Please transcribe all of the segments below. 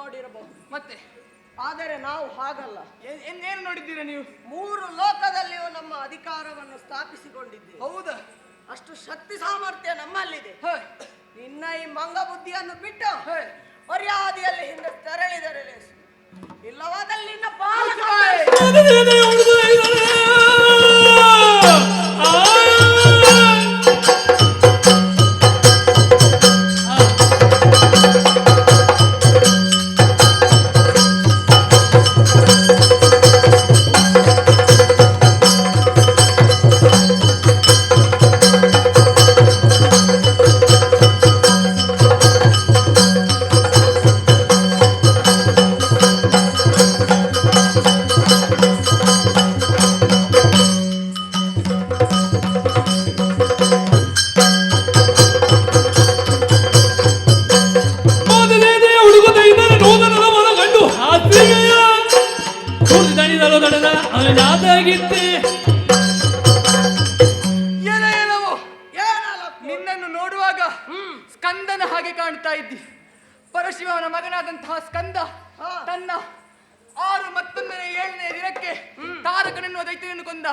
ನೋಡಿರಬಹುದು, ಮತ್ತೆ ಆದರೆ ನಾವು ಹಾಗಲ್ಲ. ಏನು ನೋಡಿದ್ದೀರಾ ನೀವು? 3 ಲೋಕದಲ್ಲಿಯೂ ನಮ್ಮ ಅಧಿಕಾರವನ್ನು ಸ್ಥಾಪಿಸಿಕೊಂಡಿದ್ದೇವೆ. ಹೌದಾ? ಅಷ್ಟು ಶಕ್ತಿ ಸಾಮರ್ಥ್ಯ ನಮ್ಮಲ್ಲಿದೆ. ನಿನ್ನ ಈ ಮಂಗ ಬುದ್ಧಿಯನ್ನು ಬಿಟ್ಟು ಮರ್ಯಾದೆಯಲ್ಲಿ ಹಿಂದೆ ತೆರಳಿದರೆ ಲೇಸು, ಇಲ್ಲವಾದಲ್ಲಿ ನಿನ್ನ ಪಾಲಕ ನಿನ್ನನ್ನು ನೋಡುವಾಗ ಸ್ಕಂದನ ಹಾಗೆ ಕಾಣ್ತಾ ಇದ್ದಿ. ಪರಶಿವನ ಮಗನಾದಂತಹ ಸ್ಕಂದ ತನ್ನ 6 ಮತ್ತೊಂದನೇ 7ನೇ ದಿನಕ್ಕೆ ತಾರಕನೆನ್ನುವ ದೈತ್ಯನನ್ನು ಕೊಂದ.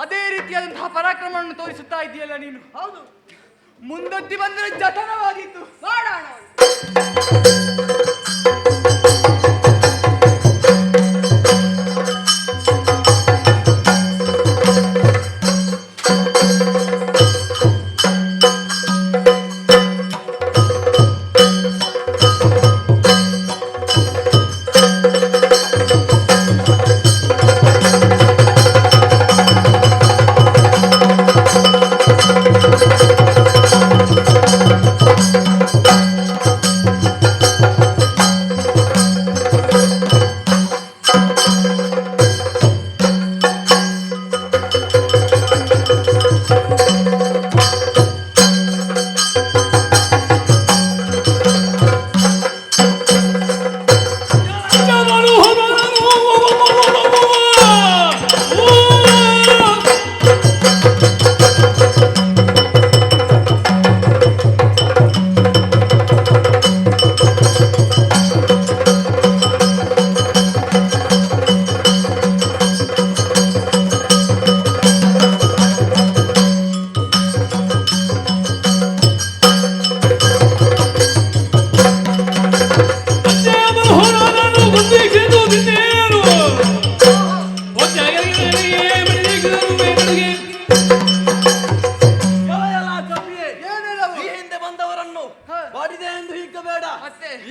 ಅದೇ ರೀತಿಯಾದಂತಹ ಪರಾಕ್ರಮವನ್ನು ತೋರಿಸುತ್ತಾ ಇದೆಯಲ್ಲ ನೀನು. ಹೌದು, ಮುಂದೊತ್ತಿ ಬಂದರೆ ಜತನವಾಗಿತ್ತು. ನೋಡೋಣ.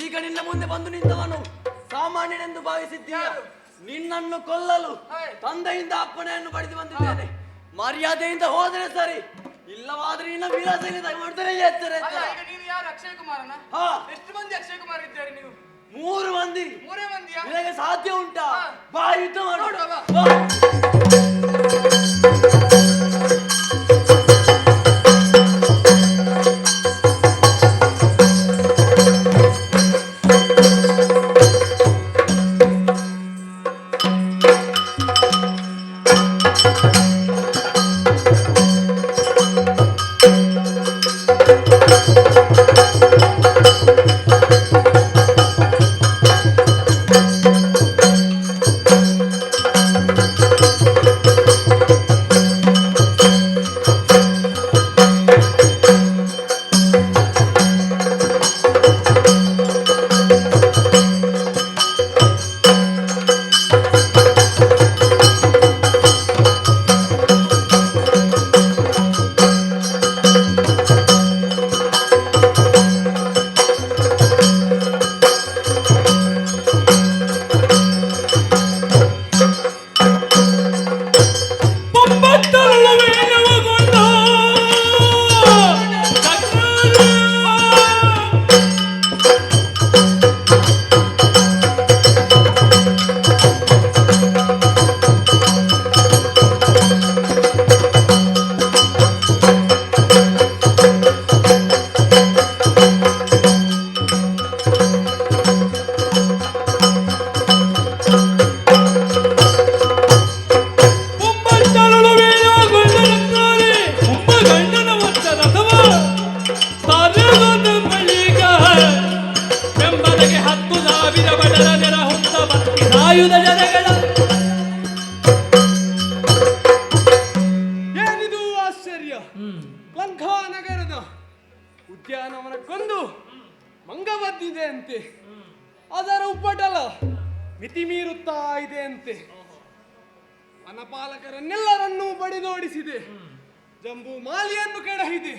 ಈಗ ನಿನ್ನ ಮುಂದೆ ಬಂದು ನಿಂತವನು ಸಾಮಾನ್ಯನೆಂದು ಭಾವಿಸಿದ್ದೀಯ. ನಿನ್ನನ್ನು ಕೊಲ್ಲಲು ತಂದೆಯಿಂದ ಅಪ್ಪಣೆಯನ್ನು ಪಡೆದು ಬಂದಿದ್ದೇನೆ. ಮರ್ಯಾದೆಯಿಂದ ಹೋದರೆ ಸರಿ, ಇಲ್ಲವಾದ್ರೆ ನಿನ್ನ ವಿಳಾಸದಿಂದ ಮಾಡ್ತಾರೆ. ಎಚ್ಚರ. ನೀನು ಯಾರು? ಅಕ್ಷಯ್ ಕುಮಾರನ? ಎಷ್ಟು ಮಂದಿ ಅಕ್ಷಯ್ ಕುಮಾರ್ ಇದ್ದಾರೆ ನೀವು? 3 ಮಂದಿ. 3 ಮಂದಿಯಾ? ನಿನಗೆ ಸಾಧ್ಯ ಉಂಟಾ? ಬಾ, ಯುದ್ಧ ಮಾಡೋಣ. ಲಂಕಾ ನಗರದ ಉದ್ಯಾನವನಕ್ಕೊಂದು ಮಂಗ ಬದ್ದಿದೆ ಅಂತೆ. ಅದರ ಉಪ್ಪಟಲ ಮಿತಿ ಮೀರುತ್ತಾ ಇದೆ ಅಂತೆ. ವನಪಾಲಕರನ್ನೆಲ್ಲರನ್ನೂ ಬಡಿದೋಡಿಸಿದೆ. ಜಂಬೂ ಮಾಲಿಯನ್ನು ಕೆಡಹಿದೆ.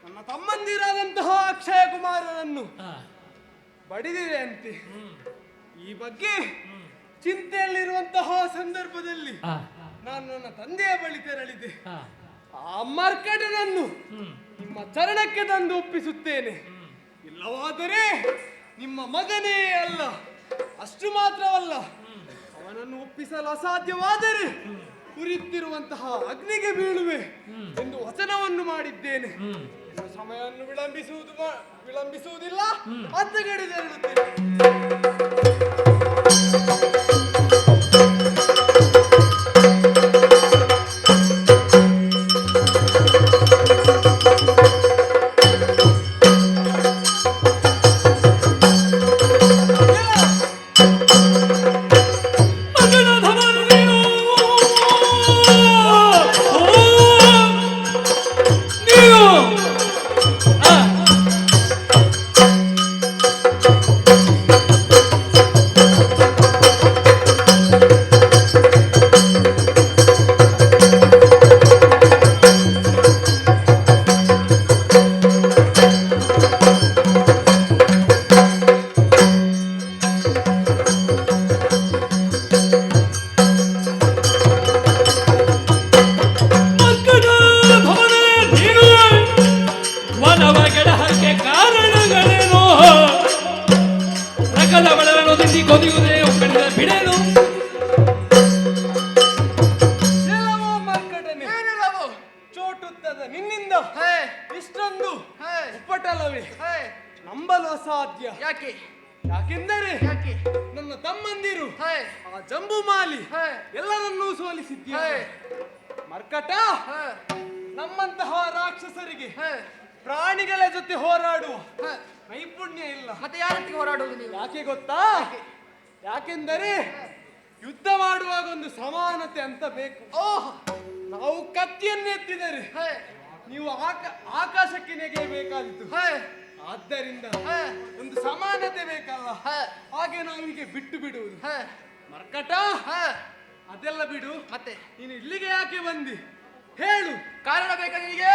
ನನ್ನ ತಮ್ಮಂದಿರಾದಂತಹ ಅಕ್ಷಯ ಕುಮಾರನನ್ನು ಬಡಿದಿದೆ ಅಂತೆ. ಈ ಬಗ್ಗೆ ಚಿಂತೆಯಲ್ಲಿರುವಂತಹ ಸಂದರ್ಭದಲ್ಲಿ ನಾನು ನನ್ನ ತಂದೆಯ ಬಳಿ ತೆರಳಿದೆ. ಆ ಮರ್ಕಟನನ್ನು ನಿಮ್ಮ ಚರಣಕ್ಕೆ ತಂದು ಒಪ್ಪಿಸುತ್ತೇನೆ. ಇಲ್ಲವಾದರೆ ನಿಮ್ಮ ಮಗನೇ ಅಲ್ಲ, ಅಷ್ಟು ಮಾತ್ರವಲ್ಲ, ಅವನನ್ನು ಒಪ್ಪಿಸಲು ಅಸಾಧ್ಯವಾದರೆ ಉರಿಯುತ್ತಿರುವಂತಹ ಅಗ್ನಿಗೆ ಬೀಳುವೆ ಎಂದು ವಚನವನ್ನು ಮಾಡಿದ್ದೇನೆ. ಸಮಯವನ್ನು ವಿಳಂಬಿಸುವುದಿಲ್ಲ, ಅತ್ತಗಡೆ ತೆರಳುತ್ತೇನೆ. ನಿನ್ನಿಂದ ಇಷ್ಟೊಂದು ಉಪ್ಪಟಲವೇ ನಂಬಲು ಅಸಾಧ್ಯ. ಯಾಕೆಂದರೆ ನನ್ನ ತಮ್ಮಂದಿರು ಆ ಜಂಬೂ ಮಾಲಿ ಎಲ್ಲರನ್ನೂ ಸೋಲಿಸಿದ್ದಾರೆ. ಮರ್ಕಟ ನಮ್ಮಂತಹ ರಾಕ್ಷಸರಿಗೆ ಪ್ರಾಣಿಗಳ ಜೊತೆ ಹೋರಾಡುವ ನೈಪುಣ್ಯ ಇಲ್ಲ. ಮತ್ತೆ ಯಾರೊಟ್ಟಿಗೆ ಹೋರಾಡುವುದು ನೀವು? ಯಾಕೆ ಗೊತ್ತಾ? ಯಾಕೆಂದರೆ ಯುದ್ಧ ಮಾಡುವಾಗ ಒಂದು ಸಮಾನತೆ ಅಂತ ಬೇಕು. ನಾವು ಕತ್ತಿಯನ್ನು ಎತ್ತಿದರೆ ನೀವು ಆಕಾಶಕ್ಕೆ ನೆಗೆಯಬೇಕಾದಿತ್ತು. ಆದ್ದರಿಂದ ಒಂದು ಸಮಾನತೆ ಬೇಕಲ್ಲ, ಹಾಗೆ ನಾವು ಹೀಗೆ ಬಿಟ್ಟು ಬಿಡುವುದು. ಮರ್ಕಟ ಅದೆಲ್ಲ ಬಿಡು. ಮತ್ತೆ ನೀನು ಇಲ್ಲಿಗೆ ಯಾಕೆ ಬಂದಿ ಹೇಳು, ಕಾರಣ ಬೇಕಾ ನಿನಗೆ?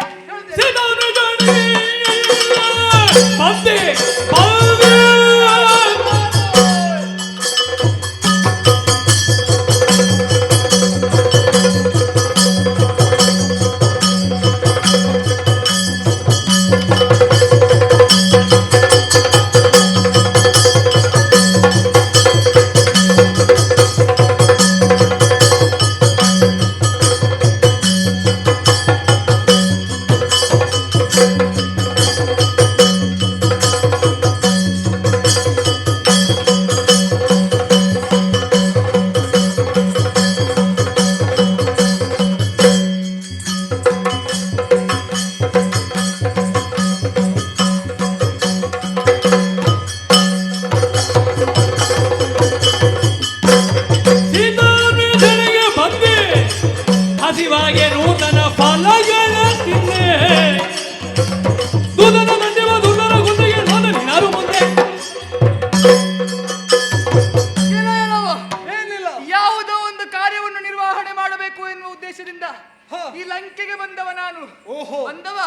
ಈ ಲಂಕೆಗೆ ಬಂದವ ನಾನು. ಬಂದವ,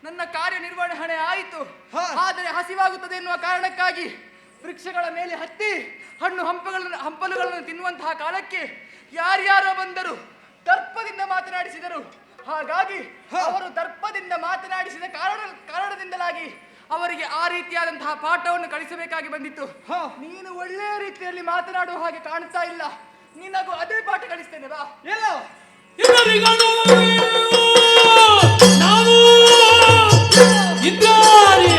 ನನ್ನ ಕಾರ್ಯ ನಿರ್ವಹಣೆ ಆಯಿತು. ಆದರೆ ಹಸಿವಾಗುತ್ತದೆ ಎನ್ನುವ ಕಾರಣಕ್ಕಾಗಿ ವೃಕ್ಷಗಳ ಮೇಲೆ ಹತ್ತಿ ಹಣ್ಣು ಹಂಪಲುಗಳನ್ನು ತಿನ್ನುವಂತಹ ಕಾಲಕ್ಕೆ ಯಾರ್ಯಾರೋ ಬಂದರು, ದರ್ಪದಿಂದ ಮಾತನಾಡಿಸಿದರು. ಹಾಗಾಗಿ ಅವರು ದರ್ಪದಿಂದ ಮಾತನಾಡಿಸಿದ ಕಾರಣದಿಂದಲಾಗಿ ಅವರಿಗೆ ಆ ರೀತಿಯಾದಂತಹ ಪಾಠವನ್ನು ಕಲಿಸಬೇಕಾಗಿ ಬಂದಿತ್ತು. ನೀನು ಒಳ್ಳೆಯ ರೀತಿಯಲ್ಲಿ ಮಾತನಾಡುವ ಹಾಗೆ ಕಾಣ್ತಾ ಇಲ್ಲ, ನಿನಗೂ ಅದೇ ಪಾಠ ಕಲಿಸ್ತೇನೆ ಬಾ. ನಾವು ಇದ್ದಾರೆ.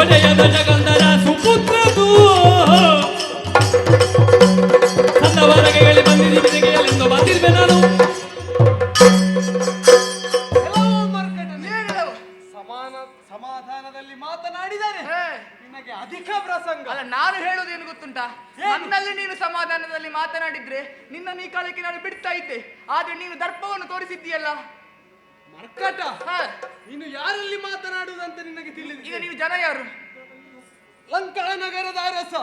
ಒಡೆಯದ ಜಗಂಧರ ಸುಪುತ್ರದು ಸಣ್ಣವರಗೆಯಲ್ಲಿ ಬಂದಿರಿ ಬಿದಿಗೆಯಲ್ಲೆಂದು ಬಂದಿರುವೆ ನಾನು. ಕೆಲವು ಮರ್ಕಟನೆ ಸಮಾಧಾನದಲ್ಲಿ ಮಾತನಾಡಿದರೆ ನಿನಗೆ ಅಧಿಕ ಪ್ರಸಂಗ. ಅಲ್ಲ, ನಾನು ಹೇಳೋದೇನು ಗೊತ್ತುಂಟಾ? ನನ್ನಲ್ಲಿ ನೀನು ಸಮಾಧಾನದಲ್ಲಿ ಮಾತನಾಡಿದ್ರೆ ನಿನ್ನ ನೀ ಕಾಲಕ್ಕೆ ನಾನು ಬಿಡ್ತಾ ಇದ್ದೆ. ಆದ್ರೆ ನೀನು ದರ್ಪವನ್ನು ತೋರಿಸಿದ್ದೀಯಲ್ಲ ಮರ್ಕಟ, ನೀನು ಯಾರಲ್ಲಿ ಮಾತನಾಡುವುದಂತ ನಿನಗೆ ತಿಳಿದಿದೆ. ಈಗ ನೀನು ಜನ ಯಾರು? ಲಂಕಾ ನಗರದ ಅರಸ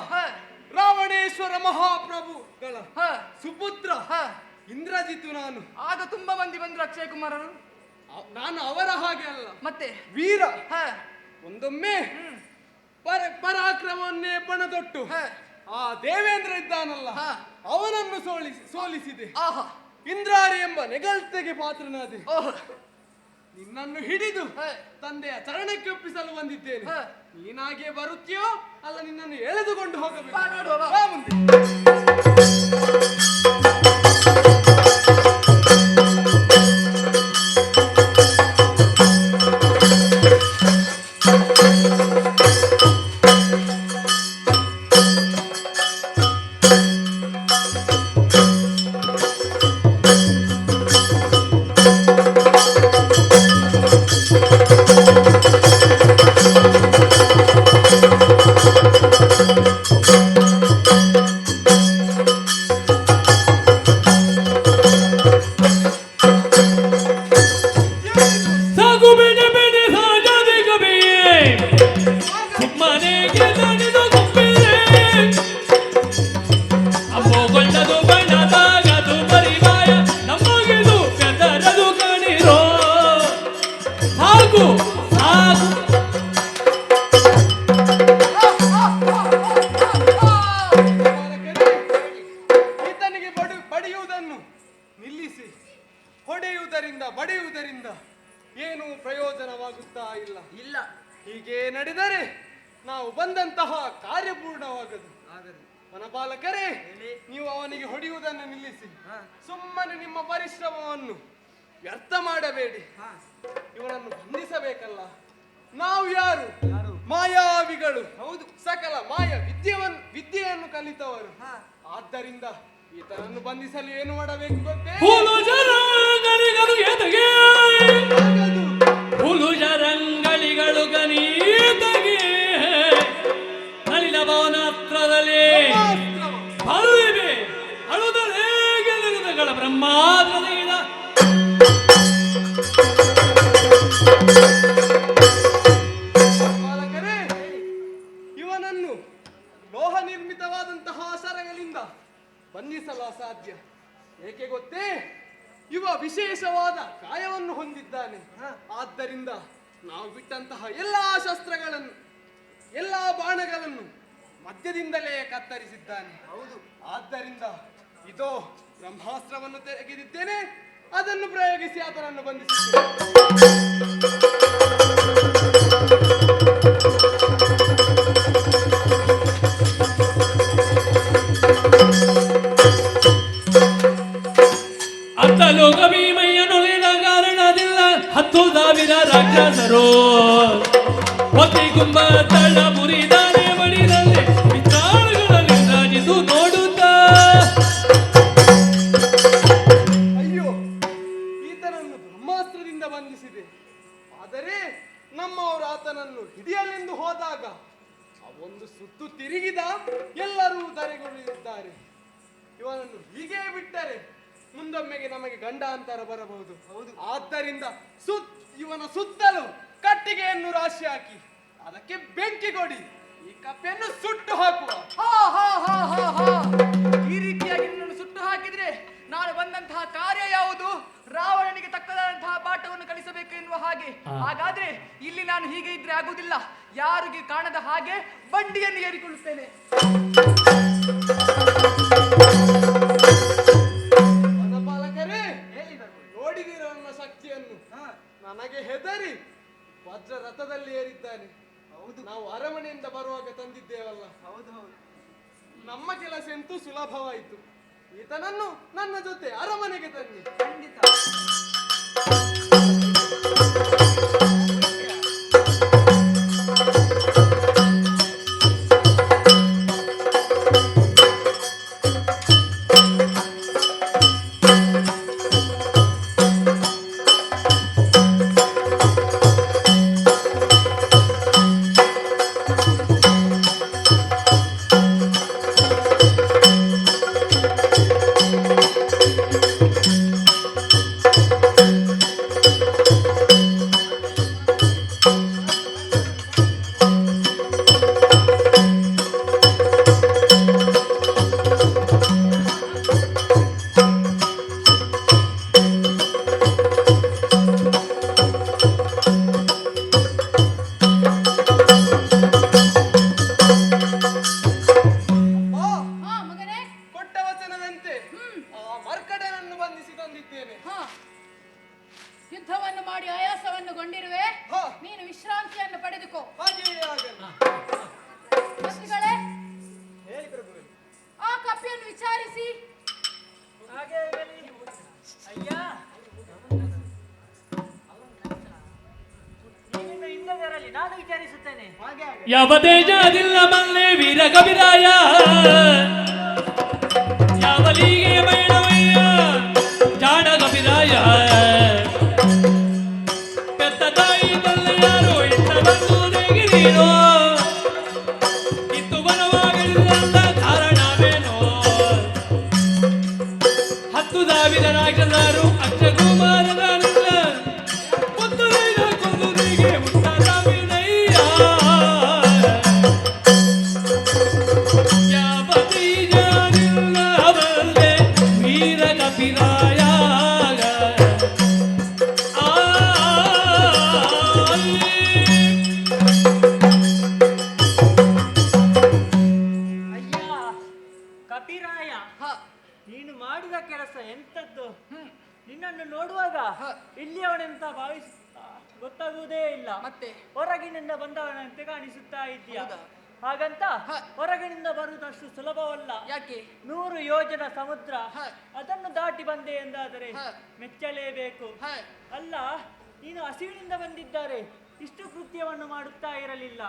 ರಾವಣೇಶ್ವರ ಮಹಾಪ್ರಭುಗಳ ಸುಪುತ್ರ ಇಂದ್ರಜಿತು ನಾನು. ಆಗ ತುಂಬಾ ಮಂದಿ ಬಂದ್ರು ಅಕ್ಷಯ್ ಕುಮಾರರು. ನಾನು ಅವರ ಹಾಗೆ ಅಲ್ಲ, ಮತ್ತೆ ವೀರ. ಒಂದೊಮ್ಮೆ ಪರಾಕ್ರಮವನ್ನೇ ಪಣದೊಟ್ಟು ಆ ದೇವೇಂದ್ರ ಇದ್ದಾನಲ್ಲ, ಅವನನ್ನು ಸೋಲಿಸಿದೆ. ಇಂದ್ರಾರಿ ಎಂಬ ನೆಗಲ್ತೆಗೆ ಪಾತ್ರನಾದೆ. ನಿನ್ನನ್ನು ಹಿಡಿದು ತಂದೆಯ ಚರಣಕ್ಕೆ ಒಪ್ಪಿಸಲು ಬಂದಿದ್ದೇನೆ. ನೀನಾಗೆ ಬರುತ್ತೀಯೋ ಅಲ್ಲ ನಿನ್ನನ್ನು ಎಳೆದುಕೊಂಡು ಹೋಗಬೇಕು. ಬಾ ಮುಂದೆ. ಬಡಿಯುವುದರಿಂದ ಏನು ಪ್ರಯೋಜನವಾಗುತ್ತಾ ಇಲ್ಲ. ಹೀಗೆ ನಡೆದರೆ ನಾವು ಬಂದಂತಹ ಕಾರ್ಯಪೂರ್ಣವಾಗದು. ವನಪಾಲಕರೇ, ನೀವು ಅವನಿಗೆ ಹೊಡೆಯುವುದನ್ನು ನಿಲ್ಲಿಸಿ ಸುಮ್ಮನೆ ನಿಮ್ಮ ಪರಿಶ್ರಮವನ್ನು ವ್ಯರ್ಥ ಮಾಡಬೇಡಿ. ಇವನನ್ನು ಬಂಧಿಸಬೇಕಲ್ಲ. ನಾವು ಯಾರು? ಮಾಯಾವಿಗಳು. ಹೌದು, ಸಕಲ ಮಾಯ ವಿದ್ಯೆಯನ್ನು ಕಲಿತವರು. ಆದ್ದರಿಂದ ಈತನನ್ನು ಬಂಧಿಸಲು ಏನು ಮಾಡಬೇಕು ಗೊತ್ತೇ? ಹುಲುಜರಂಗಳಿಗಳು ಗಣೀತಗೆ ನಳಿನ ಭವನಾಸ್ತ್ರದಲ್ಲಿ ಬರುವಿವೆ ಅಳುದಲೇ ಗೆಲುವುಗಳ ಬ್ರಹ್ಮಾಸ್ತ್ರದಿಂದ ಇವನನ್ನು ಲೋಹ ನಿರ್ಮಿತವಾದಂತಹ ಸರಗಳಿಂದ ಬಂಧಿಸಲು ಅಸಾಧ್ಯ. ಏಕೆ ಗೊತ್ತೇ? ಇವ ವಿಶೇಷವಾದ ಕಾಯವನ್ನು ಹೊಂದಿದ್ದಾನೆ. ಆದ್ದರಿಂದ ನಾವು ಬಿಟ್ಟಂತಹ ಎಲ್ಲಾ ಶಸ್ತ್ರಗಳನ್ನು, ಎಲ್ಲಾ ಬಾಣಗಳನ್ನು ಮಧ್ಯದಿಂದಲೇ ಕತ್ತರಿಸಿದ್ದಾನೆ. ಹೌದು, ಆದ್ದರಿಂದ ಇದೋ ಬ್ರಹ್ಮಾಸ್ತ್ರವನ್ನು ತೆಗೆದಿದ್ದೇನೆ, ಅದನ್ನು ಪ್ರಯೋಗಿಸಿ ಆತನನ್ನು ಬಂಧಿಸಿದ್ದೇನೆ. ಲೋಕ ಭೀಮಯ್ಯನೊಲಿದ ಕಾರಣದಿಂದ 10,000 ರಾಕ್ಷಸರು ಒತ್ತಿ ಕುಂಭ ತಳ ಮುರಿದಾನೆ ಬಡಿದಲ್ಲಿ ವಿಚಾರಗಳಲ್ಲಿ ರಾಜಿತು ನೋಡುತ್ತಾ. ಅಯ್ಯೋ, ಈತನನ್ನು ಬ್ರಹ್ಮಾಸ್ತ್ರದಿಂದ ಬಂಧಿಸಿದೆ. ಆದರೆ ನಮ್ಮವರು ಆತನನ್ನು ಹಿಡಿಯಲೆಂದು ಹೋದಾಗ ಒಂದು ಸುತ್ತು ತಿರುಗಿದ, ಎಲ್ಲರೂ ಧರೆಗೊಳ್ಳಿದ್ದಾರೆ. ಇವನನ್ನು ಹೀಗೆ ಬಿಟ್ಟರೆ ಮುಂದೊಮ್ಮೆಗೆ ನಮಗೆ ಗಂಡಾಂತರ ಬರಬಹುದು. ಆದ್ದರಿಂದ ಇವನ ಸುತ್ತಲೂ ಕಟ್ಟಿಗೆಯನ್ನು ರಾಶಿ ಹಾಕಿ ಅದಕ್ಕೆ ಬೆಂಕಿ ಕೊಡಿ, ಈ ಕಪ್ಪೆಯನ್ನು ಸುಟ್ಟು ಹಾಕುವ. ಈ ರೀತಿಯಾಗಿ ನಿನ್ನನ್ನು ಸುಟ್ಟು ಹಾಕಿದ್ರೆ ನಾನು ಬಂದಂತಹ ಕಾರ್ಯ ಯಾವುದು? ರಾವಣನಿಗೆ ತಕ್ಕದಾದಂತಹ ಪಾಠವನ್ನು ಕಲಿಸಬೇಕು ಎನ್ನುವ ಹಾಗೆ. ಹಾಗಾದ್ರೆ ಇಲ್ಲಿ ನಾನು ಹೀಗೆ ಇದ್ರೆ ಆಗುವುದಿಲ್ಲ. ಯಾರಿಗೆ ಕಾಣದ ಹಾಗೆ ಬಂಡಿಯನ್ನು ಏರಿಕೊಳ್ಳುತ್ತೇನೆ. ನೋಡಿದಿರ ನನ್ನ ಶಕ್ತಿಯನ್ನು? ನನಗೆ ಹೆದರಿ ವಜ್ರ ರಥದಲ್ಲಿ ಏರಿದ್ದಾನೆ. ಹೌದು, ನಾವು ಅರಮನೆಯಿಂದ ಬರುವಾಗ ತಂದಿದ್ದೇವಲ್ಲ. ಹೌದು, ನಮ್ಮ ಕೆಲಸ ಅಂತೂ ಸುಲಭವಾಯಿತು. ಈತನನ್ನು ನನ್ನ ಜೊತೆ ಅರಮನೆಗೆ ತನ್ನಿ. ಖಂಡಿತ. ಮಾಡಿ ಆಯಾಸವನ್ನು ಗೊಂಡಿರುವೆ. ನೀನು ವಿಶ್ರಾಂತಿಯನ್ನು ಪಡೆದುಕೋ. ಮಂತ್ರಿಗಳೇ, ಆ ಕಪ್ಪಿಯನ್ನು ವಿಚಾರಿಸಿ. ನಾನು ವಿಚಾರಿಸುತ್ತೇನೆ. ಯಾವ ತೇಜದಿಲ್ಲ ಮಲ್ಲೆ ವೀರ ಕವಿರಾಯ, ಯಾವಲಿಗೆ ಬೈಣವಯ್ಯ ಜಾಣ ಕವಿರಾಯ. ಪೆತ್ತ ತಾಯಿ ತಲ್ಲೆ ಯಾರೋ ಇಟ್ಟ ಬಂದು ತೆಗಿದೀನೋ, ಇತ್ತು ಬನವಾಗಿಲ್ಲ ಕಾರಣವೇನೋ. 10,000 ರಾಜರು ಅಕ್ಷಕುಮಾರನ ನೀನು ಮಾಡಿದ ಕೆಲಸ ಎಂತದ್ದು. ನಿನ್ನನ್ನು ನೋಡುವಾಗ ಇಲ್ಲಿಯವನೆಂತ ಗೊತ್ತಾಗುವುದೇ ಇಲ್ಲ. ಮತ್ತೆ ಹೊರಗಿನಿಂದ ಬಂದವನಂತೆ ಕಾಣಿಸುತ್ತಾ ಇದ್ದೀಯ. ಹಾಗಂತ ಹೊರಗಿನಿಂದ ಬರುವುದಷ್ಟು ಸುಲಭವಲ್ಲ. ಯಾಕೆ? 100 ಯೋಜನ ಸಮುದ್ರ, ಅದನ್ನು ದಾಟಿ ಬಂದೆ ಎಂದಾದರೆ ಮೆಚ್ಚಲೇಬೇಕು. ಅಲ್ಲ, ನೀನು ಹಸಿವಿನಿಂದ ಬಂದಿದ್ದಾರೆ, ಇಷ್ಟು ಕೃತ್ಯವನ್ನು ಮಾಡುತ್ತಾ ಇರಲಿಲ್ಲ.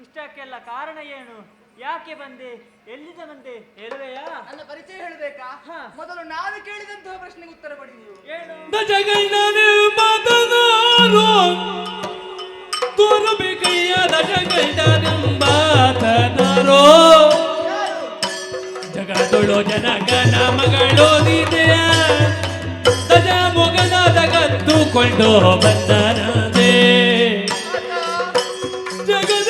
ಇಷ್ಟಕ್ಕೆಲ್ಲ ಕಾರಣ ಏನು? ಯಾಕೆ ಬಂದೆ? ಎಲ್ಲಿಂದ ಬಂದೆ ಹೇಳುವೆಯಾ? ನನ್ನ ಪರಿಚಯ ಹೇಳಬೇಕಾ? ಮೊದಲು ನಾನು ಕೇಳಿದಂತಹ ಪ್ರಶ್ನೆಗೆ ಉತ್ತರ ಕೊಡಿ ನೀವು. ಏನು? ಜಗದೊಳು ಜನಗನ ಮಗಳೋದಿದೆಯ ತಜ ಮೊಗದ ಕತ್ತುಕೊಂಡು ಬಂದನದೇ. ಜಗದ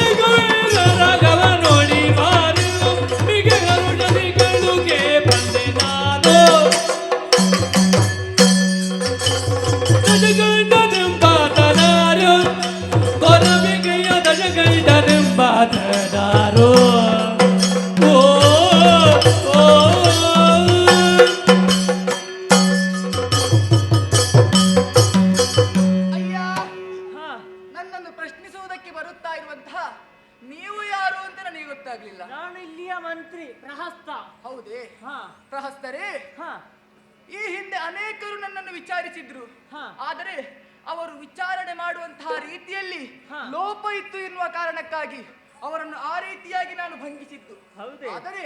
ರಾಘವ ನೋಡಿ ಮಾರು ಮಿಗರು ಜನಿಗಳಿಗೆ ಬಂದೆ ನಾನು. ದಜಗಂಡನೆಂಬಾತನಾರು ಕೊರಬಿಗೆಯ ದಜಗಂಡನೆಂಬಾತನಾರು. ನಾನು ಇಲ್ಲಿಯ ಮಂತ್ರಿ ಪ್ರಹಸ್ತ. ಹೌದೇ? ಪ್ರಹಸ್ತರೇ, ಈ ಹಿಂದೆ ಅನೇಕರು ನನ್ನನ್ನು ವಿಚಾರಿಸಿದ್ರು. ಆದರೆ ಅವರು ವಿಚಾರಣೆ ಮಾಡುವಂತಹ ರೀತಿಯಲ್ಲಿ ಲೋಪ ಇತ್ತು ಎನ್ನುವ ಕಾರಣಕ್ಕಾಗಿ ಅವರನ್ನು ಆ ರೀತಿಯಾಗಿ ನಾನು ಭಂಗಿಸಿದ್ದು. ಆದರೆ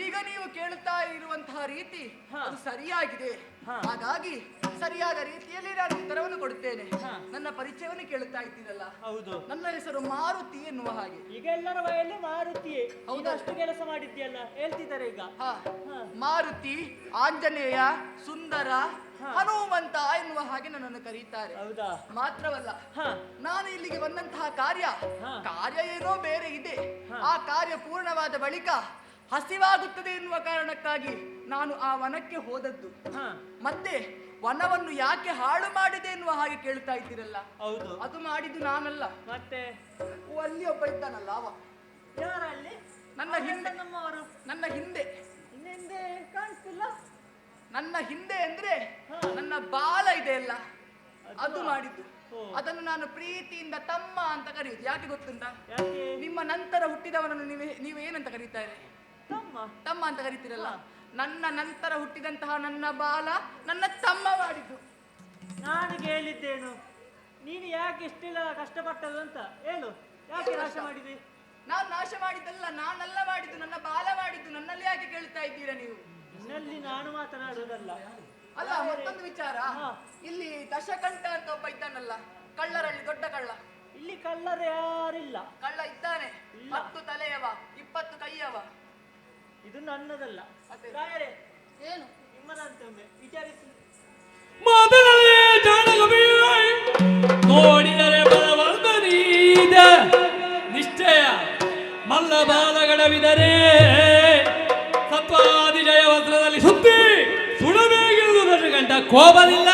ಈಗ ನೀವು ಕೇಳುತ್ತಾ ಇರುವಂತಹ ರೀತಿ ಅದು ಸರಿಯಾಗಿದೆ. ಹಾಗಾಗಿ ಸರಿಯಾದ ರೀತಿಯಲ್ಲಿ ನಾನು ಉತ್ತರವನ್ನು ಕೊಡುತ್ತೇನೆ. ನನ್ನ ಪರಿಚಯವನ್ನು ಕೇಳುತ್ತಾ ಇದ್ದೀರಲ್ಲ? ಹೌದು. ನನ್ನ ಹೆಸರು ಮಾರುತಿ ಎನ್ನುವ ಹಾಗೆ. ಈಗ ಎಲ್ಲರ ಬಾಯಲ್ಲಿ ಮಾರುತಿಯೇ. ಅಷ್ಟು ಕೆಲಸ ಮಾಡಿದ್ಯಲ್ಲ, ಹೇಳ್ತಿದ್ದಾರೆ ಈಗ. ಮಾರುತಿ, ಆಂಜನೇಯ, ಸುಂದರ, ಹನುಮಂತ ಎನ್ನುವ ಹಾಗೆ ನನ್ನನ್ನು ಕರೀತಾರೆ. ಹೌದಾ? ಮಾತ್ರವಲ್ಲ, ನಾನು ಇಲ್ಲಿಗೆ ಬಂದಂತಹ ಕಾರ್ಯ ಏನೋ ಬೇರೆ ಇದೆ. ಆ ಕಾರ್ಯ ಪೂರ್ಣವಾದ ಬಳಿಕ ಹಸಿವಾಗುತ್ತದೆ ಎನ್ನುವ ಕಾರಣಕ್ಕಾಗಿ ನಾನು ಆ ವನಕ್ಕೆ ಹೋದದ್ದು. ಮತ್ತೆ ವನವನ್ನು ಯಾಕೆ ಹಾಳು ಮಾಡಿದೆ ಎನ್ನುವ ಹಾಗೆ ಕೇಳ್ತಾ ಇದ್ದೀರಲ್ಲ? ಹೌದು. ಅದು ಮಾಡಿದ್ದು ನಾನಲ್ಲ. ಮತ್ತೆ ಅಲ್ಲಿ ಒಬ್ಬ ಇದ್ದಾನಲ್ಲ, ಅವ. ಯಾರಲ್ಲಿ? ನನ್ನ ಹಿಂದೆ. ನಮ್ಮವರು. ನನ್ನ ಹಿಂದೆ. ಹಿಂದೆ ಕಾಣಿಸ್ತಿಲ್ಲ. ನನ್ನ ಹಿಂದೆ ಅಂದ್ರೆ ನನ್ನ ಬಾಲ ಇದೆ ಅಲ್ಲ, ಅದು ಮಾಡಿದ್ದು. ಅದನ್ನು ನಾನು ಪ್ರೀತಿಯಿಂದ ತಮ್ಮ ಅಂತ ಕರೆಯುದು. ಯಾಕೆ ಗೊತ್ತುಂಟಾ? ನಿಮ್ಮ ನಂತರ ಹುಟ್ಟಿದವನನ್ನು ನೀವೇನಂತ ಕರೀತಾರೆ? ತಮ್ಮ ಅಂತ ಕರೀತೀರಲ್ಲ. ನನ್ನ ನಂತರ ಹುಟ್ಟಿದಂತಹ ನನ್ನ ಬಾಲ ನನ್ನ ತಮ್ಮ ಮಾಡಿದ್ದು. ನಾನು ಕೇಳಿದ್ದೇನು, ನೀನು ಯಾಕೆ ಇಷ್ಟೆಲ್ಲ ಕಷ್ಟಪಟ್ಟದು ಅಂತ ಹೇಳು. ಯಾಕೆ ನಾಶ ಮಾಡಿದೆ? ನಾನು ನಾಶ ಮಾಡಿದ್ದಲ್ಲ, ನಾನಲ್ಲ ಮಾಡಿದ್ದು, ನನ್ನ ಬಾಲ ಮಾಡಿದ್ದು. ನನ್ನಲ್ಲಿ ಯಾಕೆ ಕೇಳ್ತಾ ಇದ್ದೀರಾ ನೀವು? ನನ್ನಲ್ಲಿ ನಾನು ಮಾತನಾಡುವುದಲ್ಲ. ಅಲ್ಲ, ಮತ್ತೊಂದು ವಿಚಾರ. ಇಲ್ಲಿ ದಶಕಂಠ ಅಂತ ಒಬ್ಬ ಇದ್ದಾನಲ್ಲ, ಕಳ್ಳರಲ್ಲಿ ದೊಡ್ಡ ಕಳ್ಳ. ಇಲ್ಲಿ ಕಳ್ಳರು ಯಾರಿಲ್ಲ. ಕಳ್ಳ ಇದ್ದಾನೆ, 10 ತಲೆಯವ, 20 ಕೈಯವ. ಇದು ನನ್ನದಲ್ಲ. ರಾಯರೇ, ಏನು ನಿಮ್ಮದಂತೆ ವಿಚಾರಿಸಿ. ನೋಡಿದರೆ ಬಲವಂತನೀದ ನಿಶ್ಚಯ ಮಲ್ಲ ಬಾಲಗಡವಿದರೆ ಸತ್ವಾದಿ ಜಯ ವಸ್ತ್ರದಲ್ಲಿ ಸುತ್ತಿ ಸುಡಬೇಕೆಂದು ದಶಗಂಟ ಕೋಪವಿಲ್ಲ.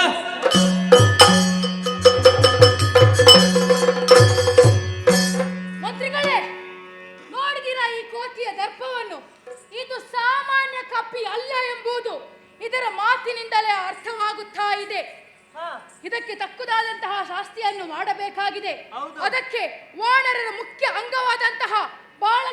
ಮಂತ್ರಿಗಳೇ, ನೋಡಿದಿರಾ ಈ ಕೋತಿಯ ದರ್ಪವನ್ನು? ಇದು ಸಾಮಾನ್ಯ ಕಪ್ಪಿ ಅಲ್ಲ ಎಂಬುದು ಇದರ ಮಾತಿನಿಂದಲೇ ಅರ್ಥವಾಗುತ್ತಾ ಇದೆ. ಇದಕ್ಕೆ ತಕ್ಕುದಾದಂತಹ ಶಾಸ್ತಿಯನ್ನು ಮಾಡಬೇಕಾಗಿದೆ. ಹೌದು. ಅದಕ್ಕೆ ವಾನರರ ಮುಖ್ಯ ಅಂಗವಾದಂತಹ ಬಾಳ